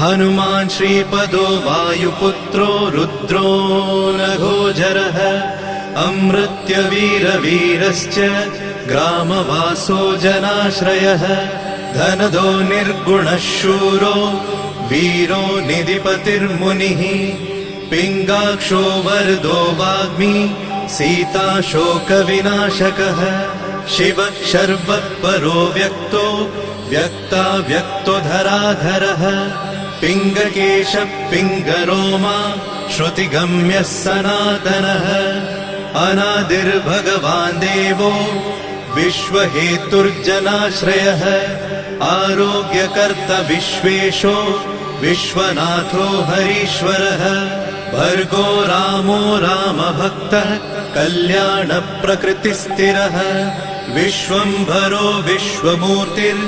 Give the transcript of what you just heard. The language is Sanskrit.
हनुमान् श्रीपदो वायुपुत्रो रुद्रो नघोजरः अमृत्यवीरवीरश्च ग्रामवासो जनाश्रयः धनदो निर्गुणः शूरो वीरो निधिपतिर्मुनिः पिङ्गाक्षो वरदो वाग्मी सीता शोकविनाशकः शिवः शर्वः परो व्यक्तो व्यक्तो धराधरः पिङ्गकेशः पिङ्गरोमा श्रुतिगम्यः सनातनः अनादिर्भगवान् देवो विश्वहेतुर्जनाश्रयः आरोग्यकर्ता विश्वेशो विश्वनाथो हरीश्वरः भर्गो रामो रामभक्तः कल्याणप्रकृतिस्थिरः विश्वम्भरो विश्वमूर्तिर्